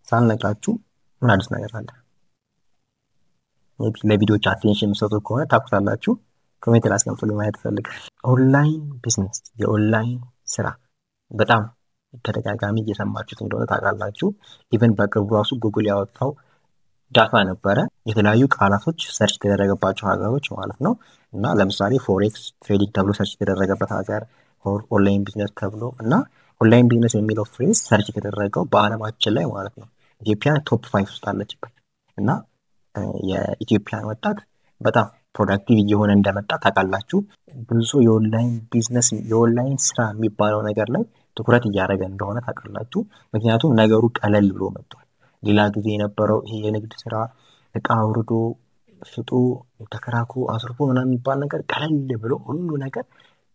ሳልነግራችሁ ምን አዲስ ነገር አለ? ለቪዲዮዎች አቴንሽን የምትሰጡ ከሆነ ታውቁታላችሁ። ኮሜንት ላይ አስቀምጡልኝ ማየት እፈልጋለሁ። ኦንላይን ቢዝነስ፣ የኦንላይን ስራ በጣም ተደጋጋሚ እየሰማችሁት እንደሆነ ታውቃላችሁ። ኢቨን በቅርቡ ራሱ ጉግል ያወጣው ዳታ ነበረ የተለያዩ ቃላቶች ሰርች የተደረገባቸው ሀገሮች ማለት ነው። እና ለምሳሌ ፎሬክስ ትሬዲንግ ተብሎ ሰርች የተደረገበት ሀገር፣ ኦንላይን ቢዝነስ ተብሎ እና ኦንላይን ቢዝነስ የሚለው ፍሬዝ ሰርች የተደረገው በአለማችን ላይ ማለት ነው ኢትዮጵያ ቶፕ 5 ውስጥ አለችበት። እና የኢትዮጵያን ወጣት በጣም ፕሮዳክቲቭ እየሆነ እንደመጣ ታውቃላችሁ። ብዙ ሰው የኦንላይን ቢዝነስ የኦንላይን ስራ የሚባለው ነገር ላይ ትኩረት እያደረገ እንደሆነ ታውቃላችሁ። ምክንያቱም ነገሩ ቀለል ብሎ መጥቷል። ሌላ ጊዜ የነበረው ይሄ የንግድ ስራ እቃ አውርዶ ሽጡ ተከራኩ አስርፎ ምናምን የሚባል ነገር ቀለል ብሎ ሁሉ ነገር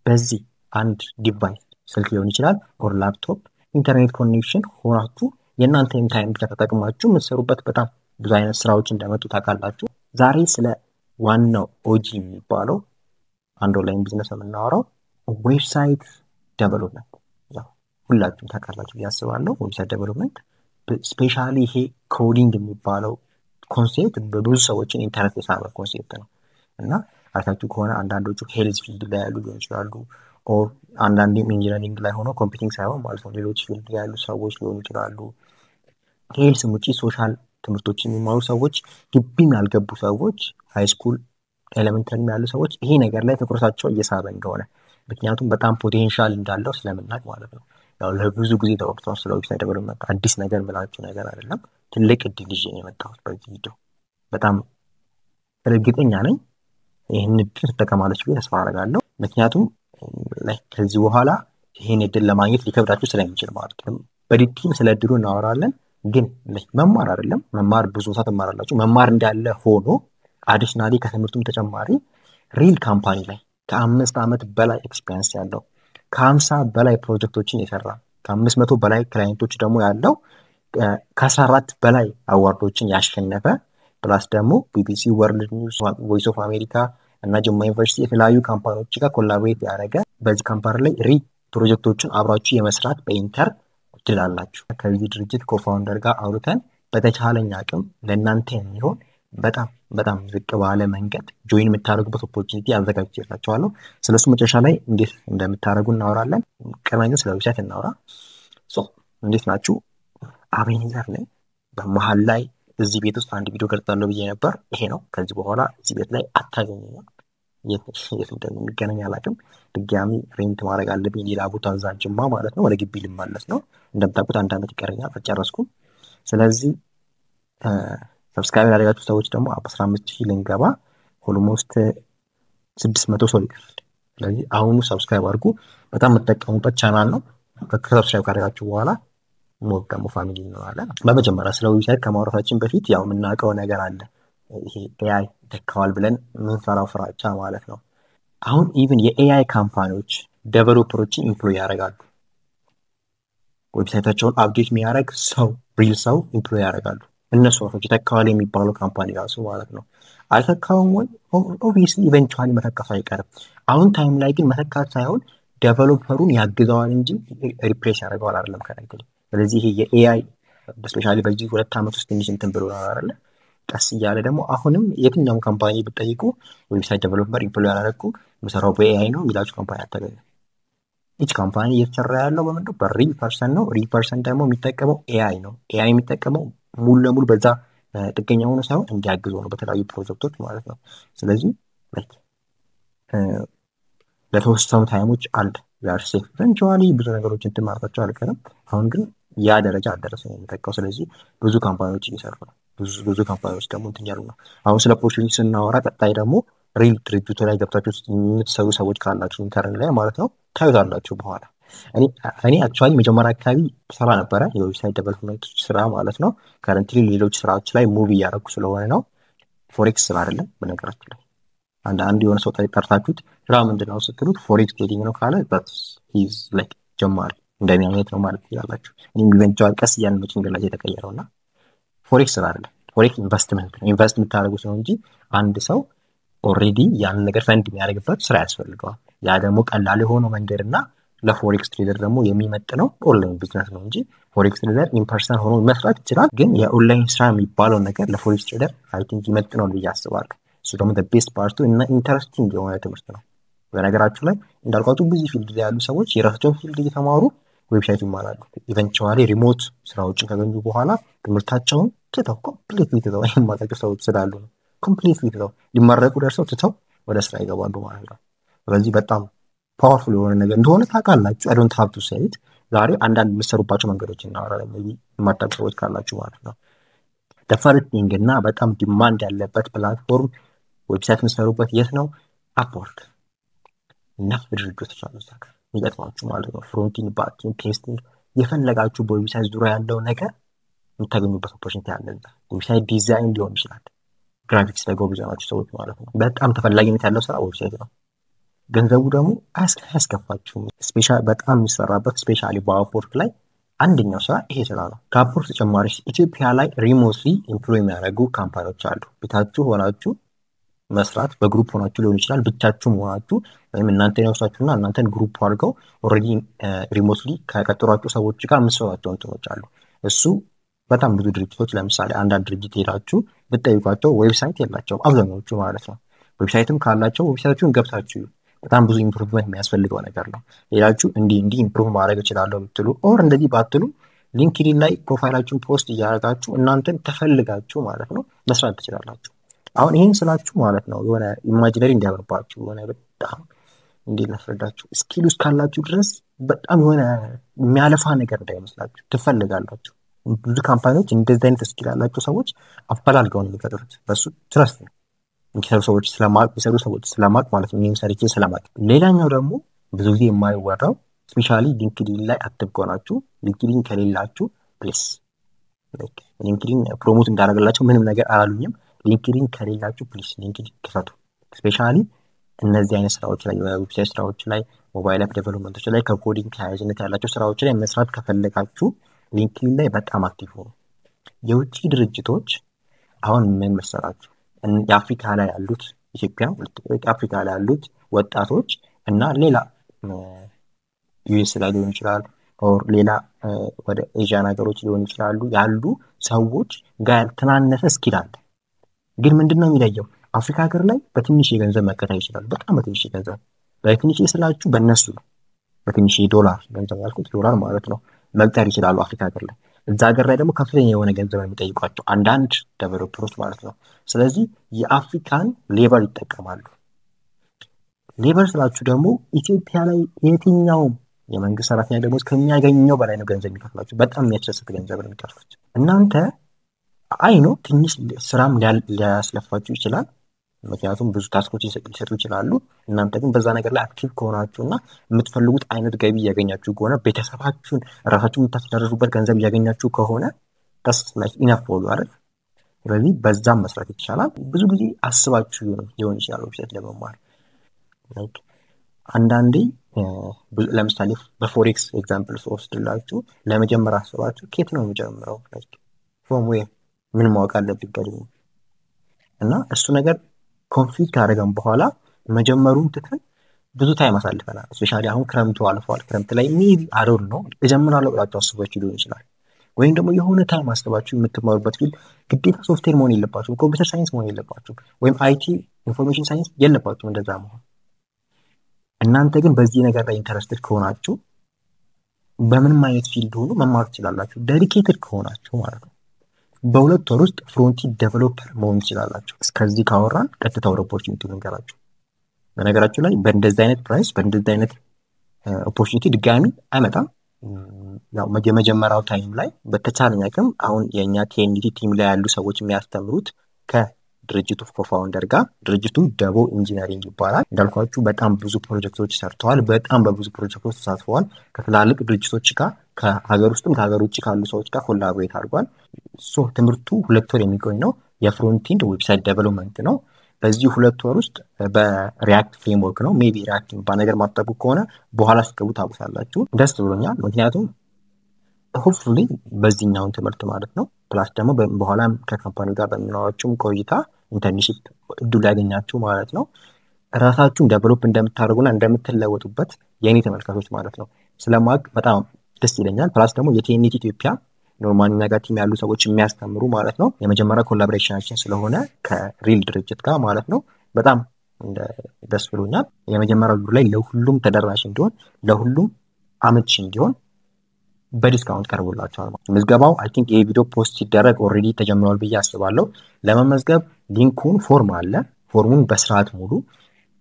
በዚህ አንድ ዲቫይስ ስልክ ሊሆን ይችላል ኦር ላፕቶፕ ኢንተርኔት ኮኔክሽን ሆናችሁ የእናንተን ታይም ብቻ ተጠቅማችሁ የምትሰሩበት በጣም ብዙ አይነት ስራዎች እንደመጡ ታውቃላችሁ። ዛሬ ስለ ዋናው ኦጂ የሚባለው አንድ ኦንላይን ቢዝነስ የምናወራው ዌብሳይት ዴቨሎፕመንት፣ ሁላችሁም ታውቃላችሁ ብዬ አስባለሁ። ዌብሳይት ዴቨሎፕመንት ስፔሻሊ ይሄ ኮዲንግ የሚባለው ኮንሴፕት በብዙ ሰዎችን ኢንተረስት የሳበ ኮንሴፕት ነው እና አይታችሁ ከሆነ አንዳንዶቹ ሄልዝ ፊልድ ላይ ያሉ ሊሆን ይችላሉ ኦር አንዳንዴም ኢንጂነሪንግ ላይ ሆኖ ኮምፒውቲንግ ሳይሆን ማለት ነው ሌሎች ፊልድ ያሉ ሰዎች ሊሆኑ ይችላሉ። ሄልስም ውጪ ሶሻል ትምህርቶች የሚማሩ ሰዎች፣ ግቢም ያልገቡ ሰዎች፣ ሃይስኩል ኤሌመንተሪም ያሉ ሰዎች ይሄ ነገር ላይ ትኩረታቸው እየሳበ እንደሆነ ምክንያቱም በጣም ፖቴንሻል እንዳለው ስለምናቅ ማለት ነው። ያው ለብዙ ጊዜ ተወቅቷል ስለ ዌብሳይት ዴቨሎፕመንት አዲስ ነገር ብላችሁ ነገር አይደለም። ትልቅ እድል ይዤ ነው የመጣሁት በዚህ ቪዲዮ። በጣም እርግጠኛ ነኝ ይህን እድል ትጠቀማለች ብዬ ተስፋ አደርጋለሁ። ምክንያቱም ከዚህ በኋላ ይህን እድል ለማግኘት ሊከብዳችሁ ስለሚችል ማለት ነው። በዲቴል ስለ እድሉ እናወራለን። ግን መማር አይደለም መማር ብዙ ሰዓት ትማራላችሁ። መማር እንዳለ ሆኖ አዲሽናሊ ከትምህርቱም ተጨማሪ ሪል ካምፓኒ ላይ ከ5 ዓመት በላይ ኤክስፒሪየንስ ያለው ከ50 በላይ ፕሮጀክቶችን የሰራ ከ500 በላይ ክላይንቶች ደግሞ ያለው ከ14 በላይ አዋርዶችን ያሸነፈ ፕላስ ደግሞ ቢቢሲ፣ ወርልድ ኒውስ፣ ቮይስ ኦፍ አሜሪካ እና ጅማ ዩኒቨርሲቲ የተለያዩ ካምፓኒዎች ጋር ኮላቦሬት ያደረገ በዚህ ካምፓኒ ላይ ሪል ፕሮጀክቶችን አብራችሁ የመስራት በኢንተር ትችላላችሁ። ከዚህ ድርጅት ኮፋውንደር ጋር አውርተን በተቻለኝ አቅም ለእናንተ የሚሆን በጣም ዝቅ ባለ መንገድ ጆይን የምታደርጉበት ኦፖርቹኒቲ አዘጋጅቼላችኋለሁ። ስለሱ መጨረሻ ላይ እንዴት እንደምታደርጉ እናወራለን። ቀድመን ግን ስለ ዌብሳይት እናወራ። እንዴት ናችሁ? አቤኔዘር ነኝ። በመሀል ላይ እዚህ ቤት ውስጥ አንድ ቪዲዮ ቀርጻለሁ ብዬ ነበር። ይሄ ነው። ከዚህ በኋላ እዚህ ቤት ላይ አታገኙኝም። የት እንደሚገናኝ አላውቅም። ድጋሚ ሬንት ማድረግ አለብኝ ሌላ ቦታ እዛ ጅማ ማለት ነው። ወደ ግቢ ልመለስ ነው። እንደምታውቁት 1 ዓመት ይቀረኛል አልጨረስኩም። ስለዚህ ሰብስክራይብ ያደረጋችሁ ሰዎች ደግሞ 15000 ልንገባ ኦልሞስት 600 ሰው ይቀራል። ስለዚህ አሁኑ ሰብስክራይብ አድርጉ። በጣም የምትጠቀሙበት ቻናል ነው። ከሰብስክራይብ ካደረጋችሁ በኋላ ሞር ደግሞ ፋሚሊ እንሆናለን። በመጀመሪያ ስለ ዌብሳይት ከማውራታችን በፊት ያው የምናውቀው ነገር አለ። ይሄ ኤአይ ተካዋል ብለን የምንፈራው ፍራቻ ማለት ነው። አሁን ኢቭን የኤአይ ካምፓኒዎች ዴቨሎፐሮችን ኢምፕሎይ ያደርጋሉ። ዌብሳይታቸውን አፕዴት የሚያደርግ ሰው ሪል ሰው ኢምፕሎይ ያደርጋሉ። እነሱ ራሶች ተካዋል የሚባለው ካምፓኒ ራሱ ማለት ነው። አልተካውም ወይ? ኦብቪየስሊ ኢቨንቹዋሊ መተካት አይቀርም። አሁን ታይም ላይ ግን መተካት ሳይሆን ዴቨሎፐሩን ያግዘዋል እንጂ ሪፕሌስ ያደርገዋል አይደለም ከረንትሊ። ስለዚህ ይሄ የኤአይ ስፔሻሊ በዚህ 2 ዓመት ውስጥ ትንሽ እንትን ብሎ አይደለ ቀስ እያለ ደግሞ አሁንም የትኛውም ካምፓኒ ብትጠይቁ ዌብሳይት ዴቨሎፐር ኢምፕሎይ ያደረኩ የምሰራው በኤአይ ነው የሚላችሁ ካምፓኒ አታገኙ። ኢች ካምፓኒ እየተሰራ ያለው በምንድን ነው? በሪል ፐርሰን ነው። ሪል ፐርሰን ደግሞ የሚጠቀመው ኤአይ ነው። ኤአይ የሚጠቀመው ሙሉ ለሙሉ በዛ ጥገኛ ሆኖ ሳይሆን እንዲያግዘው ነው በተለያዩ ፕሮጀክቶች ማለት ነው። ስለዚህ ለተወሰኑ ታይሞች አለ ሴፍ ኢቨንቹዋሊ ብዙ ነገሮች እንትን ማለታቸው አልቀርም። አሁን ግን ያ ደረጃ አልደረሰም የሚጠቀው። ስለዚህ ብዙ ካምፓኒዎች እየሰሩ ነው። ብዙ ካምፓኒዎች ደግሞ እንትን ያሉ ነው። አሁን ስለ ኦፖርቹኒቲ ስናወራ ቀጣይ ደግሞ ሪል ድርጅቱ ላይ ገብታችሁ የምትሰሩ ሰዎች ካላችሁ ኢንተርን ላይ ማለት ነው ታዩታላችሁ በኋላ። እኔ አክቹዋሊ መጀመሪያ አካባቢ ሰራ ነበረ የዌብሳይት ዴቨሎፕመንት ስራ ማለት ነው። ከረንትሊ ሌሎች ስራዎች ላይ ሙቭ እያደረኩ ስለሆነ ነው። ፎሬክስ ስራ አይደለም በነገራችሁ ላይ አንድ የሆነ ሰው ጠርታችሁት ስራ ምንድን ነው ስትሉት ፎሬክስ ትሬዲንግ ነው ካለ ሂዝ ላይክ ጀማሪ እንደኔ አይነት ነው ማለት ይችላላችሁ። እኔም ኢቨንቹዋል ቀስ እያልን ነው ጭንቅላት የተቀየረውና ፎሬክስ ስራ አይደለም። ፎሬክስ ኢንቨስትመንት ነው። ኢንቨስት የምታደርጉት ነው እንጂ አንድ ሰው ኦልሬዲ ያን ነገር ፈንድ የሚያደርግበት ስራ ያስፈልገዋል። ያ ደግሞ ቀላል የሆነው መንገድና ለፎሬክስ ትሬደር ደግሞ የሚመጥነው ኦንላይን ቢዝነስ ነው እንጂ ፎሬክስ ትሬደር ኢንፐርሰን ሆኖ መስራት ይችላል። ግን የኦንላይን ስራ የሚባለው ነገር ለፎሬክስ ትሬደር አይ ቲንክ ይመጥነው ብዬ አስባለሁ። እሱ ደግሞ ቤስት ፓርቱ እና ኢንተረስቲንግ የሆነ ትምህርት ነው። በነገራችሁ ላይ እንዳልኳችሁ ብዙ ፊልድ ላይ ያሉ ሰዎች የራሳቸውን ፊልድ እየተማሩ ዌብሳይት ይማራሉ። ኢቨንቹዋሊ ሪሞት ስራዎችን ካገኙ በኋላ ትምህርታቸውን ትተው ኮምፕሊትሊ ትተው የማታውቁ ሰዎች ስላሉ ነው። ኮምፕሊትሊ ትተው ሊመረቁ ደርሰው ትተው ወደ ስራ ይገባሉ ማለት ነው። ስለዚህ በጣም ፓወርፉል የሆነ ነገር እንደሆነ ታውቃላችሁ። አይ ዶንት ሃቭ ቱ ሴይ ኢት። ዛሬ አንዳንድ የምትሰሩባቸው መንገዶች እናወራለን። ሜይ ቢ የማታውቁ ሰዎች ካላችሁ ማለት ነው። ፈርስቲንግ እና በጣም ዲማንድ ያለበት ፕላትፎርም ዌብሳይት የምትሰሩበት የት ነው? አፕወርክ እና ድርጅቶች አሉ እዛ ጋር የሚጠቅማችሁ ማለት ነው። ፍሮንቲንግ፣ ባኪንግ፣ ቴስቲንግ የፈለጋችሁ በዌብሳይት ዙሪያ ያለው ነገር የምታገኙበት ኦፖርቹኒቲ አለ እዛ። ዌብሳይት ዲዛይን ሊሆን ይችላል። ግራፊክስ ላይ ጎበዝ ናችሁ ሰዎች ማለት ነው። በጣም ተፈላጊነት ያለው ስራ ዌብሳይት ነው። ገንዘቡ ደግሞ አያስከፋችሁም። በጣም የሚሰራበት ስፔሻሊ በአፕወርክ ላይ አንደኛው ስራ ይሄ ስራ ነው። ከአፕወርክ ተጨማሪ ኢትዮጵያ ላይ ሪሞትሊ ኢምፕሎይ የሚያደርጉ ካምፓኒዎች አሉ። ቤታችሁ ሆናችሁ መስራት፣ በግሩፕ ሆናችሁ ሊሆን ይችላል፣ ብቻችሁም ሆናችሁ ወይም እናንተን ያውሳችሁና እናንተን ግሩፕ አድርገው ኦልሬዲ ሪሞትሊ ከቀጠሯቸው ሰዎች ጋር የምትሰሯቸው እንትኖች አሉ። እሱ በጣም ብዙ ድርጅቶች ለምሳሌ አንዳንድ ድርጅት ሄዳችሁ ብትጠይቋቸው ዌብሳይት የላቸውም አብዛኛዎቹ ማለት ነው። ዌብሳይትም ካላቸው ዌብሳይቱን ገብታችሁ በጣም ብዙ ኢምፕሩቭመንት የሚያስፈልገው ነገር ነው። ሌላችሁ እንዲህ ኢምፕሩቭ ማድረግ እችላለሁ ብትሉ ኦር እንደዚህ ባትሉ ሊንክዲን ላይ ፕሮፋይላችሁን ፖስት እያደረጋችሁ እናንተን ተፈልጋችሁ ማለት ነው መስራት ትችላላችሁ። አሁን ይህን ስላችሁ ማለት ነው የሆነ ኢማጂነሪ እንዲያመርባችሁ የሆነ በጣም እንዴት ላስረዳችሁ፣ ስኪል ውስጥ ካላችሁ ድረስ በጣም የሆነ የሚያለፋ ነገር እንዳይመስላችሁ ትፈልጋላችሁ። ብዙ ካምፓኒዎች እንደዚህ አይነት ስኪል ያላቸው ሰዎች አፈላልገው ነው የሚቀጥሩት። በሱ ትረስት ነው የሚሰሩ ሰዎች ስለማቅ ማለት ነው። ይህን ሰርቼ ስለማቅ። ሌላኛው ደግሞ ብዙ ጊዜ የማይወራው ስፔሻሊ ሊንክዲን ላይ አክቲቭ ከሆናችሁ፣ ሊንክዲን ከሌላችሁ ፕሊስ ሊንክዲን ፕሮሞት እንዳደረግላቸው ምንም ነገር አላሉኝም። ሊንክዲን ከሌላችሁ ፕሊስ ሊንክዲን ክፈቱ። ስፔሻሊ እነዚህ አይነት ስራዎች ላይ የዌብሳይት ስራዎች ላይ፣ ሞባይል አፕ ዴቨሎፕመንቶች ላይ፣ ከኮዲንግ ተያያዥነት ያላቸው ስራዎች ላይ መስራት ከፈለጋችሁ ሊንክዲን ላይ በጣም አክቲቭ ሆኑ። የውጭ ድርጅቶች አሁን ምን መሰራችሁ የአፍሪካ ላይ ያሉት ኢትዮጵያ አፍሪካ ላይ ያሉት ወጣቶች እና ሌላ ዩኤስ ላይ ሊሆን ይችላል ኦር ሌላ ወደ ኤዥያን ሀገሮች ሊሆን ይችላሉ ያሉ ሰዎች ጋር ያልተናነሰ ስኪል አለ። ግን ምንድነው የሚለየው? አፍሪካ ሀገር ላይ በትንሽ የገንዘብ መከታተል ይችላል። በጣም በትንሽ ገንዘብ፣ በትንሽ ስላችሁ በእነሱ ነው። በትንሽ ዶላር ገንዘብ ያልኩት ዶላር ማለት ነው መቅጠር ይችላሉ አፍሪካ ሀገር ላይ። እዛ ሀገር ላይ ደግሞ ከፍተኛ የሆነ ገንዘብ የሚጠይቋቸው አንዳንድ ዴቨሎፐሮች ማለት ነው። ስለዚህ የአፍሪካን ሌበር ይጠቀማሉ። ሌበር ስላችሁ ደግሞ ኢትዮጵያ ላይ የትኛውም የመንግስት ሰራተኛ ደግሞ ከሚያገኘው በላይ ነው ገንዘብ የሚከፍላችሁ። በጣም የሚያስደስት ገንዘብ ነው የሚከፍሉት። እናንተ አይ ነው ትንሽ ስራም ሊያስለፋችሁ ይችላል፣ ምክንያቱም ብዙ ታስኮች ሊሰጡ ይችላሉ። እናንተ ግን በዛ ነገር ላይ አክቲቭ ከሆናችሁና የምትፈልጉት አይነት ገቢ እያገኛችሁ ከሆነ ቤተሰባችሁን ራሳችሁን የምታስተዳድሩበት ገንዘብ እያገኛችሁ ከሆነ ደስ ላይክ ኢነፍ ሆሉ አይደል? ስለዚህ በዛም መስራት ይቻላል። ብዙ ጊዜ አስባችሁ ሊሆን ይችላል ዌብሳይት ለመማር። አንዳንዴ ለምሳሌ በፎሬክስ ኤግዛምፕል ወስድላችሁ ለመጀመር አስባችሁ ኬት ነው የሚጀምረው ፍሮም ዌር ምን ማወቅ አለብኝ ቀድሞ እና እሱ ነገር ኮንፊውዝ ካደረገን በኋላ መጀመሩን ትተን ብዙ ታይም አሳልፈናል። ስፔሻሊ አሁን ክረምቱ አልፏል። ክረምት ላይ ሜቢ አዶን ነው እጀምራለሁ ብላችሁ አስባችሁ ሊሆን ይችላል። ወይም ደግሞ የሆነ ታይም አስባችሁ የምትማሩበት ፊልድ ግዴታ ሶፍትዌር መሆን የለባችሁም፣ ኮምፒውተር ሳይንስ መሆን የለባችሁም፣ ወይም አይቲ ኢንፎርሜሽን ሳይንስ የለባችሁም እንደዛ መሆን። እናንተ ግን በዚህ ነገር ላይ ኢንተረስትድ ከሆናችሁ በምንም አይነት ፊልድ ሆኖ መማር ትችላላችሁ፣ ዴዲኬትድ ከሆናችሁ ማለት ነው። በሁለት ወር ውስጥ ፍሮንቲንግ ዴቨሎፐር መሆን ትችላላችሁ። እስከዚህ ካወራን ቀጥታ ወደ ኦፖርቹኒቲ ልንገራችሁ። በነገራችሁ ላይ በእንደዚህ አይነት ፕራይስ በእንደዚህ አይነት ኦፖርቹኒቲ ድጋሚ አይመጣም። ያው የመጀመሪያው ታይም ላይ በተቻለኝ አቅም አሁን የኛ ቲኤንዲቲ ቲም ላይ ያሉ ሰዎች የሚያስተምሩት ከድርጅቱ ኮፋውንደር ጋር፣ ድርጅቱ ደቦ ኢንጂነሪንግ ይባላል። እንዳልኳችሁ በጣም ብዙ ፕሮጀክቶች ሰርተዋል። በጣም በብዙ ፕሮጀክቶች ተሳትፈዋል። ከትላልቅ ድርጅቶች ጋር ከሀገር ውስጥም ከሀገር ውጭ ካሉ ሰዎች ጋር ኮላቦሬት አድርጓል። ትምህርቱ 2 ወር የሚቆይ ነው። የፍሮንቲንድ ዌብሳይት ዴቨሎፕመንት ነው። በዚህ 2 ወር ውስጥ በሪያክት ፍሬምወርክ ነው። ሜቢ ሪያክት የሚባል ነገር ማጠቡ ከሆነ በኋላ ስትገቡ ታውቁታላችሁ። ደስ ብሎኛል፣ ምክንያቱም ሆፕፉሊ በዚህኛውን ትምህርት ማለት ነው ፕላስ ደግሞ በኋላም ከካምፓኒ ጋር በሚኖራችሁም ቆይታ ኢንተርንሺፕ እድሉ ያገኛችሁ ማለት ነው። ራሳችሁን ዴቨሎፕ እንደምታደርጉና እንደምትለወጡበት የኔ ተመልካቾች ማለት ነው ስለማቅ በጣም ደስ ይለኛል። ፕላስ ደግሞ የቲኤንቲ ኢትዮጵያ ኖርማሊ ነገር ቲም ያሉ ሰዎች የሚያስተምሩ ማለት ነው የመጀመሪያ ኮላቦሬሽናችን ስለሆነ ከሪል ድርጅት ጋር ማለት ነው በጣም ደስ ብሎኛል። የመጀመሪያው ዙር ላይ ለሁሉም ተደራሽ እንዲሆን ለሁሉም አመቺ እንዲሆን በዲስካውንት ቀርቦላቸዋል። ምዝገባው አይ ቲንክ ይሄ ቪዲዮ ፖስት ሲደረግ ኦልሬዲ ተጀምሯል ብዬ አስባለሁ። ለመመዝገብ ሊንኩን ፎርም አለ፣ ፎርሙን በስርዓት ሙሉ።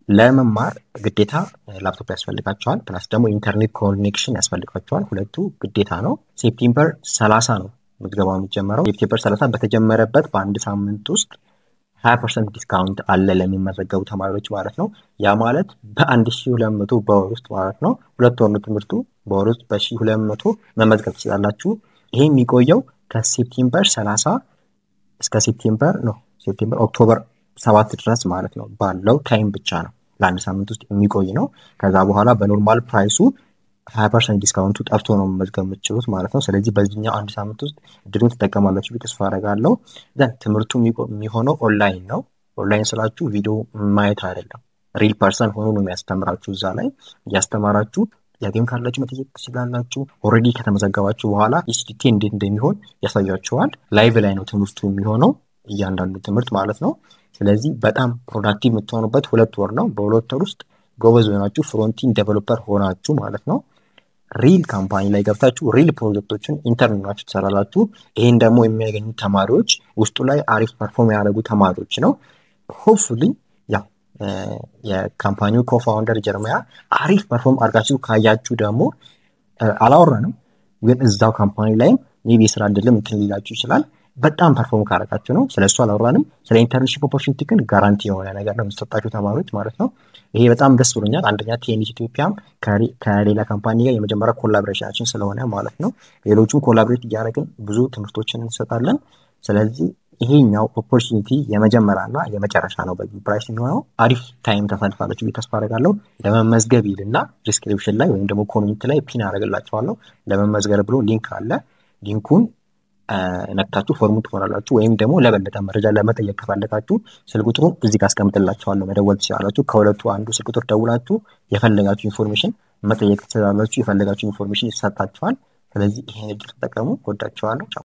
ለመማር ግዴታ ላፕቶፕ ያስፈልጋቸዋል፣ ፕላስ ደግሞ ኢንተርኔት ኮኔክሽን ያስፈልጋቸዋል። ሁለቱ ግዴታ ነው። ሴፕቴምበር 30 ነው ምዝገባው የሚጀመረው። ሴፕቴምበር 30 በተጀመረበት በአንድ ሳምንት ውስጥ 20% ዲስካውንት አለ ለሚመዘገቡ ተማሪዎች ማለት ነው። ያ ማለት በ1200 በወር ውስጥ ማለት ነው። 2 ወር ነው ትምህርቱ። በወር ውስጥ በ1200 መመዝገብ ትችላላችሁ። ይሄ የሚቆየው ከሴፕቴምበር 30 እስከ ሴፕቴምበር ኦክቶበር 7 ድረስ ማለት ነው ባለው ታይም ብቻ ነው። ለአንድ ሳምንት ውስጥ የሚቆይ ነው። ከዛ በኋላ በኖርማል ፕራይሱ 20% ዲስካውንቱ ጠፍቶ ነው መመዝገብ የምትችሉት ማለት ነው። ስለዚህ በዚህኛው አንድ ሳምንት ውስጥ እድሉን ትጠቀማላችሁ ተስፋ አደርጋለሁ። ትምህርቱ የሚሆነው ኦንላይን ነው። ኦንላይን ስላችሁ ቪዲዮ ማየት አይደለም፣ ሪል ፐርሰን ሆኖ ነው የሚያስተምራችሁ። እዛ ላይ እያስተማራችሁ ጥያቄም ካላችሁ መጠየቅ ትችላላችሁ። ኦልሬዲ ከተመዘገባችሁ በኋላ ኢስቲቲ እንዴት እንደሚሆን ያሳያችኋል። ላይቭ ላይ ነው ትምህርቱ የሚሆነው እያንዳንዱ ትምህርት ማለት ነው። ስለዚህ በጣም ፕሮዳክቲቭ የምትሆኑበት 2 ወር ነው። በ2 ወር ውስጥ ጎበዝ ሆናችሁ ፍሮንቲን ዴቨሎፐር ሆናችሁ ማለት ነው ሪል ካምፓኒ ላይ ገብታችሁ ሪል ፕሮጀክቶችን ኢንተርን ሆናችሁ ትሰራላችሁ። ይሄን ደግሞ የሚያገኙ ተማሪዎች ውስጡ ላይ አሪፍ ፐርፎርም ያደረጉ ተማሪዎች ነው። ሆፕፉሊ ያው የካምፓኒው ኮፋውንደር ጀርመያ አሪፍ ፐርፎርም አድርጋችሁ ካያችሁ ደግሞ አላወራንም፣ ግን እዛው ካምፓኒ ላይም ሜቢ የስራ እድልም እንትን ሊላችሁ ይችላል። በጣም ፐርፎርም ካረጋችሁ ነው። ስለሱ አላወራንም። ስለ ኢንተርንሺፕ ኦፖርቹኒቲ ግን ጋራንቲ የሆነ ነገር ነው የሚሰጣችሁ ተማሪዎች ማለት ነው። ይሄ በጣም ደስ ብሎኛል። አንደኛ ቲኤንቲ ኢትዮጵያም ከሌላ ካምፓኒ ጋር የመጀመሪያ ኮላቦሬሽናችን ስለሆነ ማለት ነው። ሌሎቹም ኮላቦሬት እያደረግን ብዙ ትምህርቶችን እንሰጣለን። ስለዚህ ይሄኛው ኦፖርቹኒቲ የመጀመሪያና የመጨረሻ ነው። በዚህ ፕራይስ የሚሆነው አሪፍ ታይም ተሳልፋላችሁ ተስፋ አደርጋለሁ። ለመመዝገብ ይልና ዲስክሪፕሽን ላይ ወይም ደግሞ ኮሜንት ላይ ፒን አደርግላችኋለሁ። ለመመዝገብ ብሎ ሊንክ አለ። ሊንኩን ነክታችሁ ፎርሙ ትሞላላችሁ። ወይም ደግሞ ለበለጠ መረጃ ለመጠየቅ ከፈለጋችሁ ስልክ ቁጥሩን እዚህ ጋር አስቀምጥላችኋለሁ፣ መደወል ትችላላችሁ። ከሁለቱ አንዱ ስልክ ቁጥር ደውላችሁ የፈለጋችሁ ኢንፎርሜሽን መጠየቅ ትችላላችሁ። የፈለጋችሁ ኢንፎርሜሽን ይሰጣችኋል። ስለዚህ ይሄን እድል ተጠቀሙ። ወዳችኋለሁ።